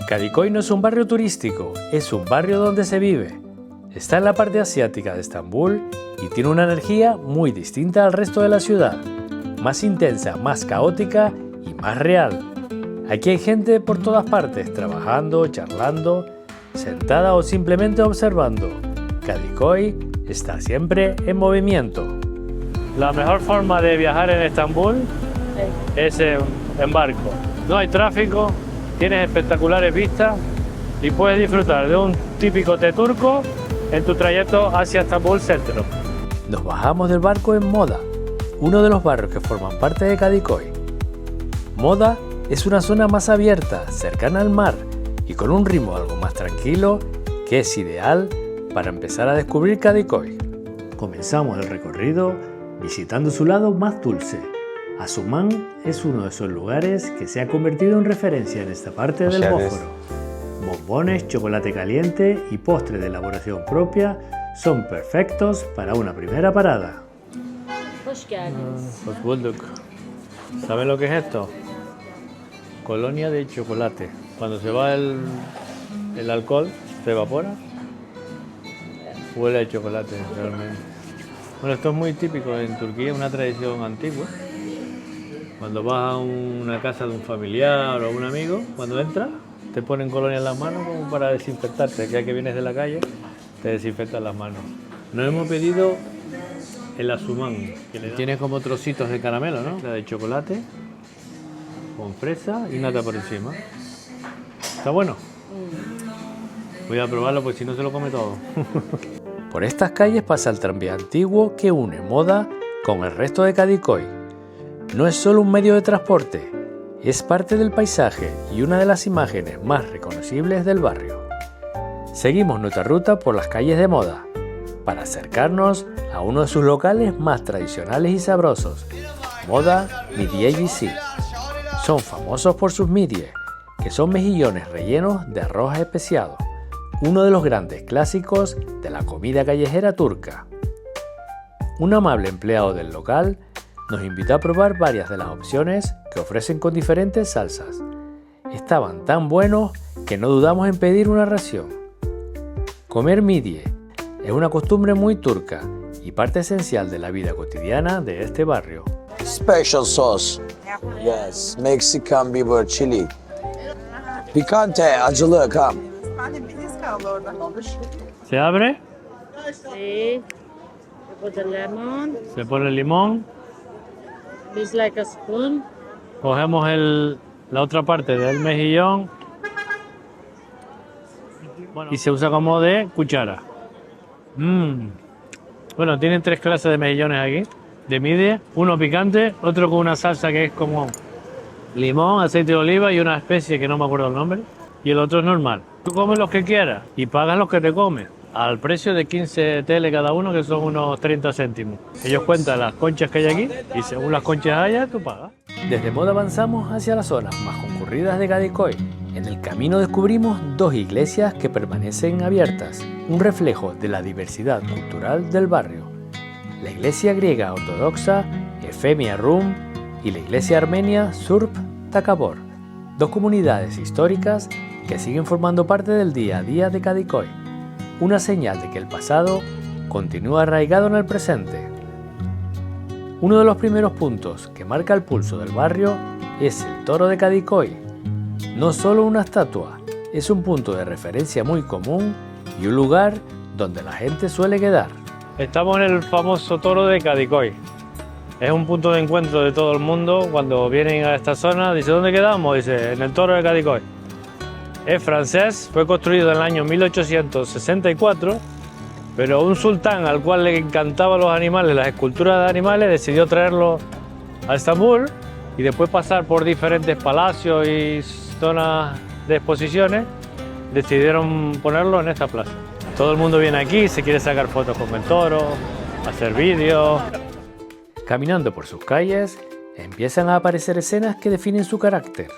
Kadikoy no es un barrio turístico, es un barrio donde se vive. Está en la parte asiática de Estambul y tiene una energía muy distinta al resto de la ciudad, más intensa, más caótica y más real. Aquí hay gente por todas partes, trabajando, charlando, sentada o simplemente observando. Kadikoy está siempre en movimiento. La mejor forma de viajar en Estambul es en barco. No hay tráfico, tienes espectaculares vistas y puedes disfrutar de un típico té turco en tu trayecto hacia Estambul centro. Nos bajamos del barco en Moda, uno de los barrios que forman parte de Kadikoy. Moda es una zona más abierta, cercana al mar y con un ritmo algo más tranquilo que es ideal para empezar a descubrir Kadikoy. Comenzamos el recorrido visitando su lado más dulce. Asuman es uno de esos lugares que se ha convertido en referencia en esta parte del Bósforo. Bombones, chocolate caliente y postres de elaboración propia son perfectos para una primera parada. Hoş geldiniz. Hoş bulduk. ¿Saben lo que es esto? Colonia de chocolate. Cuando se va el alcohol, se evapora, huele a chocolate realmente. Bueno, esto es muy típico en Turquía, una tradición antigua. Cuando vas a una casa de un familiar o un amigo, cuando entras, te ponen colonia en las manos como para desinfectarte. Ya que vienes de la calle, te desinfectan las manos. Nos hemos pedido el Asuman, que tiene como trocitos de caramelo, ¿no? La de chocolate, con fresa y nata por encima. ¿Está bueno? Voy a probarlo, pues si no se lo come todo. Por estas calles pasa el tranvía antiguo que une Moda con el resto de Kadikoy. No es solo un medio de transporte, es parte del paisaje y una de las imágenes más reconocibles del barrio. Seguimos nuestra ruta por las calles de Moda para acercarnos a uno de sus locales más tradicionales y sabrosos, Moda Midye GC. Son famosos por sus midye, que son mejillones rellenos de arroz especiado, uno de los grandes clásicos de la comida callejera turca. Un amable empleado del local nos invitó a probar varias de las opciones que ofrecen con diferentes salsas. Estaban tan buenos que no dudamos en pedir una ración. Comer midye es una costumbre muy turca y parte esencial de la vida cotidiana de este barrio. Special sauce. Yes, Mexican biber chili. Picante, acılı, come. ¿Se abre? Sí. Put the lemon. Se pone el limón. It's like a spoon. Cogemos la otra parte del mejillón y se usa como de cuchara. Bueno, tienen tres clases de mejillones aquí, de midye. Uno picante, otro con una salsa que es como limón, aceite de oliva y una especie que no me acuerdo el nombre. Y el otro es normal. Tú comes los que quieras y pagas los que te comes, al precio de 15 TL cada uno, que son unos 30 céntimos. Ellos cuentan las conchas que hay aquí y según las conchas haya, tú pagas. Desde Moda avanzamos hacia las zonas más concurridas de Kadikoy. En el camino descubrimos dos iglesias que permanecen abiertas, un reflejo de la diversidad cultural del barrio. La iglesia griega ortodoxa Efemia Rum y la iglesia armenia Surp Takabor, dos comunidades históricas que siguen formando parte del día a día de Kadikoy. Una señal de que el pasado continúa arraigado en el presente. Uno de los primeros puntos que marca el pulso del barrio es el toro de Kadikoy. No solo una estatua, es un punto de referencia muy común y un lugar donde la gente suele quedar. Estamos en el famoso toro de Kadikoy. Es un punto de encuentro de todo el mundo. Cuando vienen a esta zona, dice, ¿dónde quedamos? Dice, en el toro de Kadikoy. Es francés, fue construido en el año 1864, pero un sultán al cual le encantaban los animales, las esculturas de animales, decidió traerlo a Estambul y después pasar por diferentes palacios y zonas de exposiciones, decidieron ponerlo en esta plaza. Todo el mundo viene aquí, se quiere sacar fotos con el toro, hacer vídeos. Caminando por sus calles, empiezan a aparecer escenas que definen su carácter.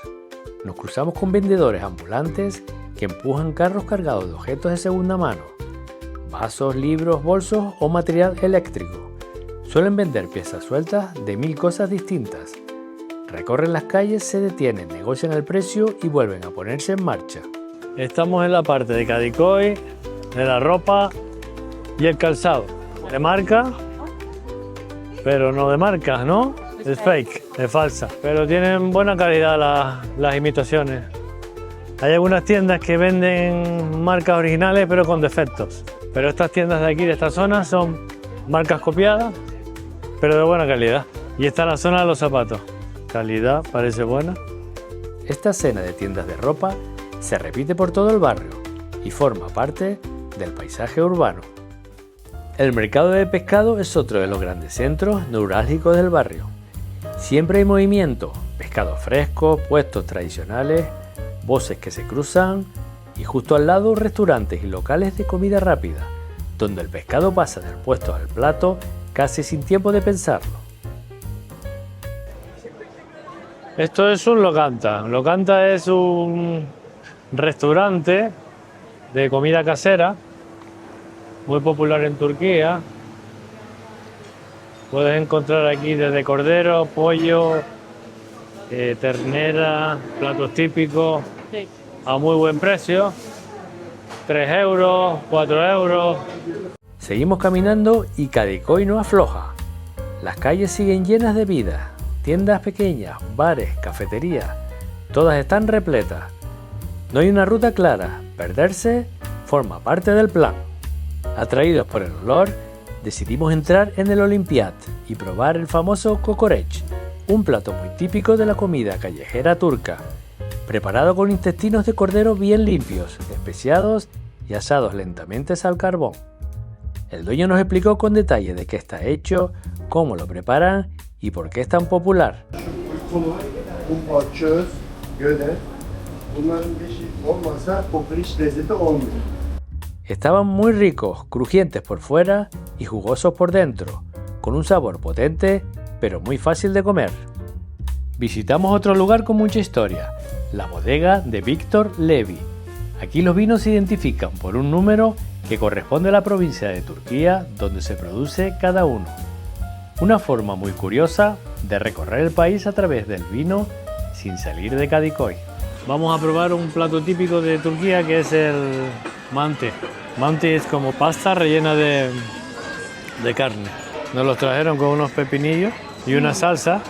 Nos cruzamos con vendedores ambulantes que empujan carros cargados de objetos de segunda mano, vasos, libros, bolsos o material eléctrico. Suelen vender piezas sueltas de 1000 cosas distintas. Recorren las calles, se detienen, negocian el precio y vuelven a ponerse en marcha. Estamos en la parte de Kadikoy, de la ropa y el calzado. De marca, pero no de marca, ¿no? Es fake, es falsa. Pero tienen buena calidad las imitaciones. Hay algunas tiendas que venden marcas originales pero con defectos. Pero estas tiendas de aquí, de esta zona, son marcas copiadas, pero de buena calidad. Y esta es la zona de los zapatos. Calidad, parece buena. Esta escena de tiendas de ropa se repite por todo el barrio y forma parte del paisaje urbano. El mercado de pescado es otro de los grandes centros neurálgicos del barrio. Siempre hay movimiento, pescado fresco, puestos tradicionales, voces que se cruzan y justo al lado restaurantes y locales de comida rápida, donde el pescado pasa del puesto al plato casi sin tiempo de pensarlo. Esto es un Lokanta. Lokanta es un restaurante de comida casera, muy popular en Turquía. Puedes encontrar aquí desde cordero, pollo, ternera, platos típicos Sí. a muy buen precio. 3 euros, 4 euros. Seguimos caminando y Kadikoy no afloja. Las calles siguen llenas de vida. Tiendas pequeñas, bares, cafeterías, todas están repletas. No hay una ruta clara, perderse forma parte del plan. Atraídos por el olor, decidimos entrar en el Olympiad y probar el famoso kokoreç, un plato muy típico de la comida callejera turca, preparado con intestinos de cordero bien limpios, especiados y asados lentamente al carbón. El dueño nos explicó con detalle de qué está hecho, cómo lo preparan y por qué es tan popular. Kolay, un çöz, göde. Bunların beşi olmasa kokoreç lezzeti olmuyor. Estaban muy ricos, crujientes por fuera y jugosos por dentro, con un sabor potente, pero muy fácil de comer. Visitamos otro lugar con mucha historia, la bodega de Víctor Levi. Aquí los vinos se identifican por un número que corresponde a la provincia de Turquía donde se produce cada uno. Una forma muy curiosa de recorrer el país a través del vino sin salir de Kadikoy. Vamos a probar un plato típico de Turquía que es el mante. Mante es como pasta rellena de carne. Nos los trajeron con unos pepinillos y una salsa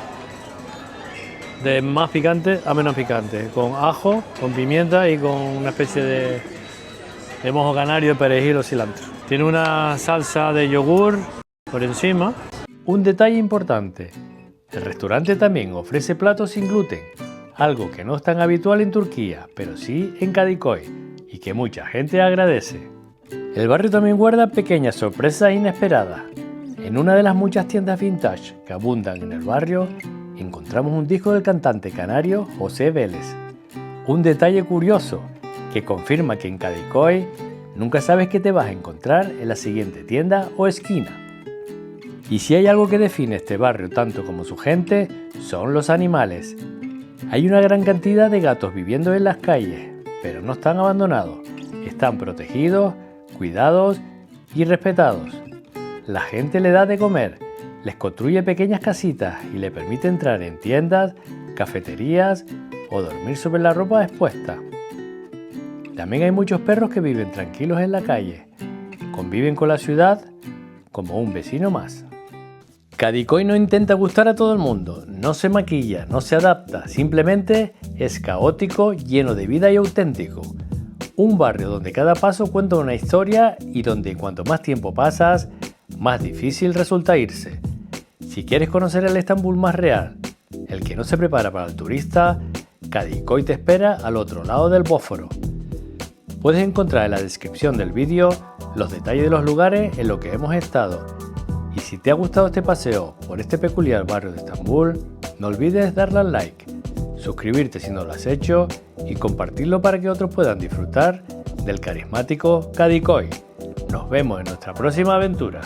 de más picante a menos picante, con ajo, con pimienta y con una especie de mojo canario, perejil o cilantro. Tiene una salsa de yogur por encima. Un detalle importante, el restaurante también ofrece platos sin gluten, algo que no es tan habitual en Turquía, pero sí en Kadikoy y que mucha gente agradece. El barrio también guarda pequeñas sorpresas inesperadas. En una de las muchas tiendas vintage que abundan en el barrio, encontramos un disco del cantante canario José Vélez. Un detalle curioso que confirma que en Kadikoy nunca sabes qué te vas a encontrar en la siguiente tienda o esquina. Y si hay algo que define este barrio tanto como su gente, son los animales. Hay una gran cantidad de gatos viviendo en las calles, pero no están abandonados. Están protegidos, cuidados y respetados. La gente le da de comer, les construye pequeñas casitas y le permite entrar en tiendas, cafeterías o dormir sobre la ropa expuesta. También hay muchos perros que viven tranquilos en la calle, conviven con la ciudad como un vecino más. Kadikoy no intenta gustar a todo el mundo, no se maquilla, no se adapta, simplemente es caótico, lleno de vida y auténtico. Un barrio donde cada paso cuenta una historia y donde cuanto más tiempo pasas, más difícil resulta irse. Si quieres conocer el Estambul más real, el que no se prepara para el turista, Kadikoy te espera al otro lado del Bósforo. Puedes encontrar en la descripción del vídeo los detalles de los lugares en los que hemos estado. Y si te ha gustado este paseo por este peculiar barrio de Estambul, no olvides darle al like, suscribirte si no lo has hecho y compartirlo para que otros puedan disfrutar del carismático Kadikoy. Nos vemos en nuestra próxima aventura.